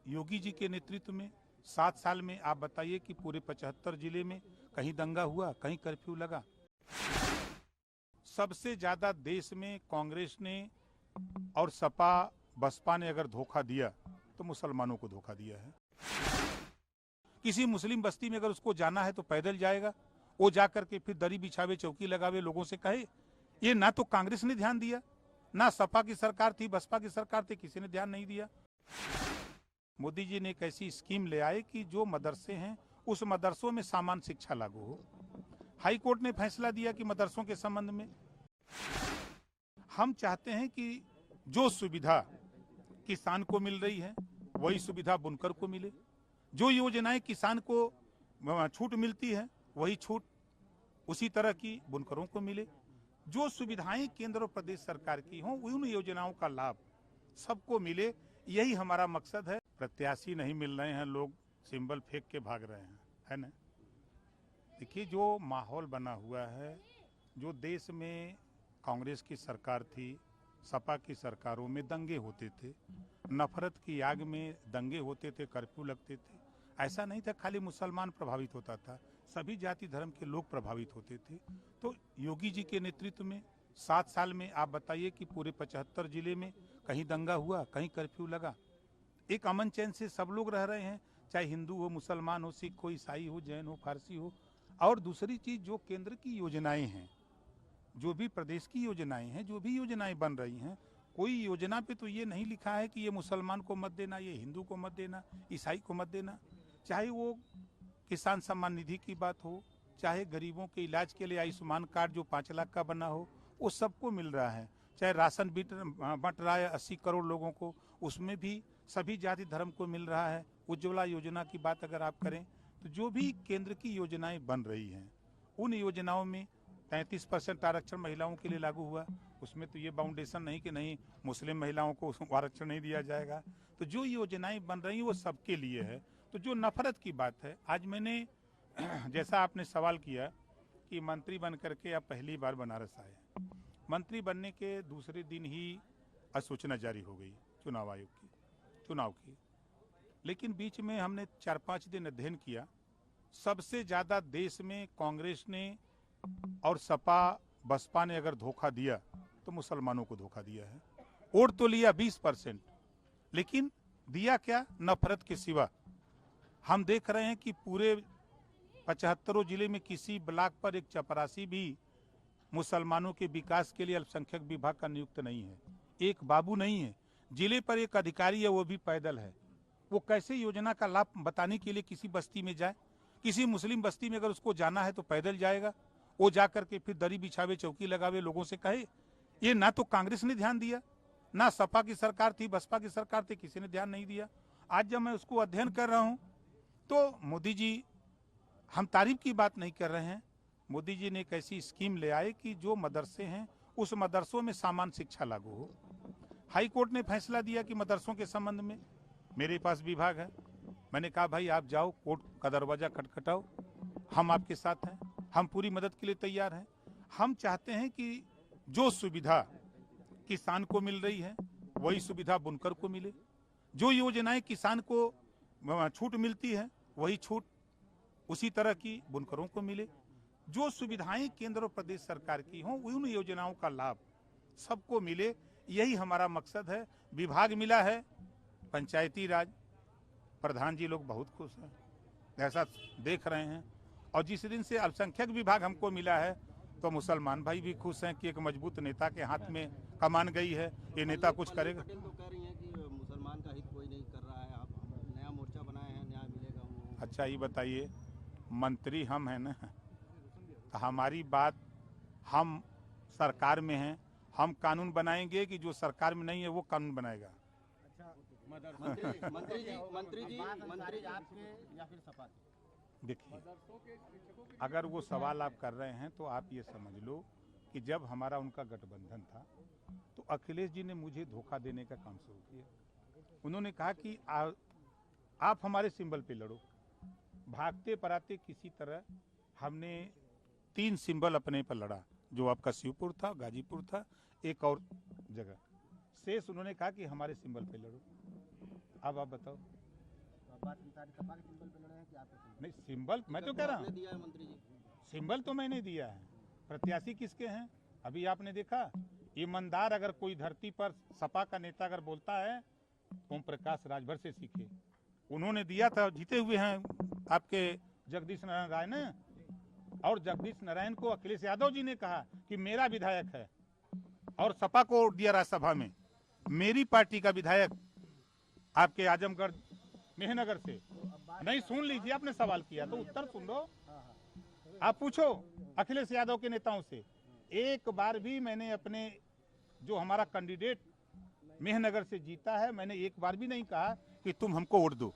योगी जी के नेतृत्व में 7 साल में आप बताइए कि पूरे 75 जिले में कहीं दंगा हुआ, कहीं कर्फ्यू लगा। सबसे ज्यादा देश में कांग्रेस ने और सपा बसपा ने अगर धोखा दिया तो मुसलमानों को धोखा दिया है। किसी मुस्लिम बस्ती में अगर उसको जाना है तो पैदल जाएगा, वो जाकर के फिर दरी बिछावे, चौकी लगावे, लोगों से कहे। ये ना तो कांग्रेस ने ध्यान दिया, ना सपा की सरकार थी, बसपा की सरकार थी, किसी ने ध्यान नहीं दिया। मोदी जी ने एक ऐसी स्कीम ले आए कि जो मदरसे हैं उस मदरसों में सामान्य शिक्षा लागू हो। हाई कोर्ट ने फैसला दिया कि मदरसों के संबंध में हम चाहते हैं कि जो सुविधा किसान को मिल रही है वही सुविधा बुनकर को मिले। जो योजनाएं किसान को छूट मिलती है वही छूट उसी तरह की बुनकरों को मिले। जो सुविधाएं केंद्र और प्रदेश सरकार की हों उन योजनाओं का लाभ सबको मिले, यही हमारा मकसद है। प्रत्याशी नहीं मिल रहे हैं, लोग सिंबल फेंक के भाग रहे हैं, है ना। देखिए, जो माहौल बना हुआ है, जो देश में कांग्रेस की सरकार थी, सपा की सरकारों में दंगे होते थे, नफरत की आग में दंगे होते थे, कर्फ्यू लगते थे। ऐसा नहीं था खाली मुसलमान प्रभावित होता था, सभी जाति धर्म के लोग प्रभावित होते थे। तो योगी जी के नेतृत्व में 7 साल में आप बताइए कि पूरे 75 जिले में कहीं दंगा हुआ, कहीं कर्फ्यू लगा। एक अमन चैन से सब लोग रह रहे हैं, चाहे हिंदू हो, मुसलमान हो, सिख हो, ईसाई हो, जैन हो, फारसी हो। और दूसरी चीज, जो केंद्र की योजनाएं हैं, जो भी प्रदेश की योजनाएं हैं, जो भी योजनाएं बन रही हैं, कोई योजना पे तो ये नहीं लिखा है कि ये मुसलमान को मत देना, ये हिंदू को मत देना, ईसाई को मत देना। चाहे वो किसान सम्मान निधि की बात हो, चाहे गरीबों के इलाज के लिए आयुष्मान कार्ड जो 5 लाख का बना हो, वो सबको मिल रहा है। चाहे राशन बंट रहा है 80 करोड़ लोगों को, उसमें भी सभी जाति धर्म को मिल रहा है। उज्ज्वला योजना की बात अगर आप करें तो जो भी केंद्र की योजनाएं बन रही हैं, उन योजनाओं में 33% आरक्षण महिलाओं के लिए लागू हुआ। उसमें तो ये बाउंडेशन नहीं कि नहीं मुस्लिम महिलाओं को आरक्षण नहीं दिया जाएगा। तो जो योजनाएं बन रही हैं वो सबके लिए है। तो जो नफरत की बात है, आज मैंने जैसा आपने सवाल किया कि मंत्री बन करके आप पहली बार बनारस आए, मंत्री बनने के दूसरे दिन ही अधिसूचना जारी हो गई चुनाव आयोग की, चुनाव की। लेकिन बीच में हमने 4-5 दिन अध्ययन किया। सबसे ज्यादा देश में कांग्रेस ने और सपा बसपा ने अगर धोखा दिया तो मुसलमानों को धोखा दिया है। वोट तो लिया 20%, लेकिन दिया क्या? नफरत के सिवा। हम देख रहे हैं कि पूरे 75 जिले में किसी ब्लॉक पर एक चपरासी भी मुसलमानों के विकास के लिए अल्पसंख्यक विभाग का नियुक्त नहीं है, एक बाबू नहीं है। जिले पर एक अधिकारी है, वो भी पैदल है। वो कैसे योजना का लाभ बताने के लिए किसी बस्ती में जाए? किसी मुस्लिम बस्ती में अगर उसको जाना है तो पैदल जाएगा, वो जाकर के फिर दरी बिछावे, चौकी लगावे, लोगों से कहे। ये ना तो कांग्रेस ने ध्यान दिया, ना सपा की सरकार थी, बसपा की सरकार थी, किसी ने ध्यान नहीं दिया। आज जब मैं उसको अध्ययन कर रहा हूं तो मोदी जी, हम तारीफ की बात नहीं कर रहे हैं, मोदी जी ने एक ऐसी स्कीम ले आए कि जो मदरसे हैं उस मदरसों में सामान्य शिक्षा लागू हो। हाई कोर्ट ने फैसला दिया कि मदरसों के संबंध में, मेरे पास विभाग है, मैंने कहा भाई आप जाओ, कोर्ट का दरवाजा खटखटाओ, हम आपके साथ हैं, हम पूरी मदद के लिए तैयार हैं। हम चाहते हैं कि जो सुविधा किसान को मिल रही है वही सुविधा बुनकर को मिले। जो योजनाएं किसान को छूट मिलती है वही छूट उसी तरह की बुनकरों को मिले। जो सुविधाएं केंद्र और प्रदेश सरकार की हों उन योजनाओं का लाभ सबको मिले, यही हमारा मकसद है। विभाग मिला है पंचायती राज, प्रधान जी लोग बहुत खुश हैं, ऐसा देख रहे हैं। और जिस दिन से अल्पसंख्यक विभाग हमको मिला है तो मुसलमान भाई भी खुश हैं कि एक मजबूत नेता के हाथ में कमान गई है, ये नेता कुछ करेगा। पटेल तो कह रही हैं कि मुसलमान का हित कोई नहीं कर रहा है, आप नया मोर्चा बनाए हैं, न्याय मिलेगा उन लोगों को। अच्छा ये बताइए, मंत्री हम हैं ना, तो हमारी बात, हम सरकार में हैं, हम कानून बनाएंगे कि जो सरकार में नहीं है वो कानून बनाएगा। मंत्री जी आपके या फिर सपा के? देखिए, अगर वो सवाल आप कर रहे हैं तो आप ये समझ लो कि जब हमारा उनका गठबंधन था तो अखिलेश जी ने मुझे धोखा देने का काम शुरू किया। उन्होंने कहा कि आप हमारे सिंबल पे लड़ो। भागते पराते किसी तरह हमने 3 सिंबल अपने पर लड़ा, जो आपका शिवपुर था, गाजीपुर था, एक और जगह शेष। उन्होंने कहा कि हमारे सिंबल पे लड़ो। अब आप बताओ, बात सारी सपा के सिंबल पे लड़े हैं कि आपके सिंबल? नहीं, सिंबल मैं तो कह रहा आपने हूँ, दिया है मंत्री जी। सिंबल तो मैंने दिया है, प्रत्याशी किसके हैं अभी आपने देखा। ईमानदार अगर कोई धरती पर सपा का नेता अगर बोलता है, ओम प्रकाश राजभर से सीखे। उन्होंने दिया था, जीते हुए हैं आपके जगदीश नारायण राय ने, और जगदीश नारायण को अखिलेश यादव जी ने कहा कि मेरा विधायक है, और सपा को दिया राज्यसभा में। मेरी पार्टी का विधायक आपके आजमगढ़ मेहनगर से नहीं, सुन लीजिए, आपने सवाल किया तो उत्तर सुन लो। आप पूछो अखिलेश यादव के नेताओं से, एक बार भी मैंने अपने जो हमारा कैंडिडेट मेहनगर से जीता है, मैंने एक बार भी नहीं कहा कि तुम हमको वोट दो।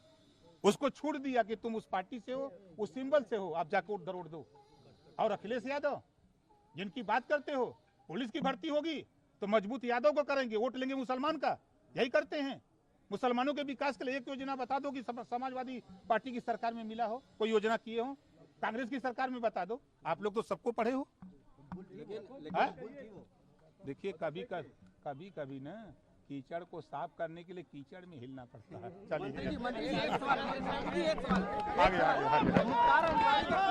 उसको छूट दिया कि तुम उस पार्टी से हो, उस सिंबल से हो, आप जाकर उधर वोट दो। और अखिलेश यादव जिनकी बात करते हो, पुलिस की भर्ती होगी तो मजबूत यादव को करेंगे, वोट लेंगे मुसलमान का, यही करते हैं। मुसलमानों के विकास के लिए एक योजना बता दो कि समाजवादी पार्टी की सरकार में मिला हो, कोई योजना किए हो, कांग्रेस की सरकार में बता दो। आप लोग तो सबको पढ़े हो। देखिए, कभी कभी ना कीचड़ को साफ करने के लिए कीचड़ में हिलना पड़ता है। चलिए मंत्री जी, एक सवाल आगे।